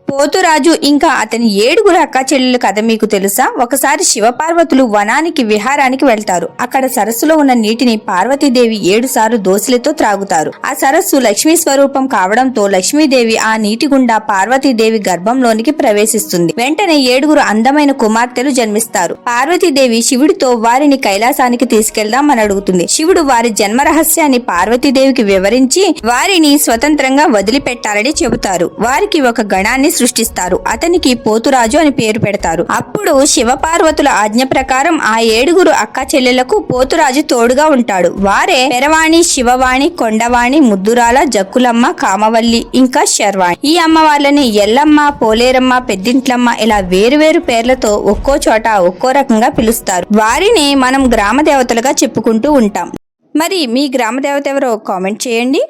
పోతురాజు ఇంకా అతని 7 అక్క చెల్లెల కథ మీకు తెలుసా? ఒకసారి శివపార్వతులు వనానికి విహారానికి వెళ్తారు. అక్కడ సరస్సులో ఉన్న నీటిని పార్వతీదేవి 7 సార్లు దోసిలతో త్రాగుతారు. ఆ సరస్సు లక్ష్మీ స్వరూపం కావడంతో లక్ష్మీదేవి ఆ నీటి గుండా పార్వతీదేవి గర్భంలోనికి ప్రవేశిస్తుంది. వెంటనే 7 అందమైన కుమార్తెలు జన్మిస్తారు. పార్వతీదేవి శివుడితో వారిని కైలాసానికి తీసుకెళ్దామని అడుగుతుంది. శివుడు వారి జన్మ రహస్యాన్ని పార్వతీదేవికి వివరించి వారిని స్వతంత్రంగా వదిలిపెట్టాలని చెబుతారు. వారికి ఒక గణాన్ని సృష్టిస్తారు. అతనికి పోతురాజు అని పేరు పెడతారు. అప్పుడు శివపార్వతుల ఆజ్ఞ ప్రకారం ఆ 7 అక్క చెల్లెలకు పోతురాజు తోడుగా ఉంటాడు. వారే పెరవాణి, శివవాణి, కొండవాణి, ముద్దురాల, జక్కులమ్మ, కామవల్లి ఇంకా శర్వాణి. ఈ అమ్మవార్లని ఎల్లమ్మ, పోలేరమ్మ, పెద్దింట్లమ్మ ఇలా వేరువేరు పేర్లతో ఒక్కో చోట ఒక్కో రకంగా పిలుస్తారు. వారిని మనం గ్రామ దేవతలుగా చెప్పుకుంటూ ఉంటాం. మరి మీ గ్రామ దేవత ఎవరో కామెంట్ చేయండి.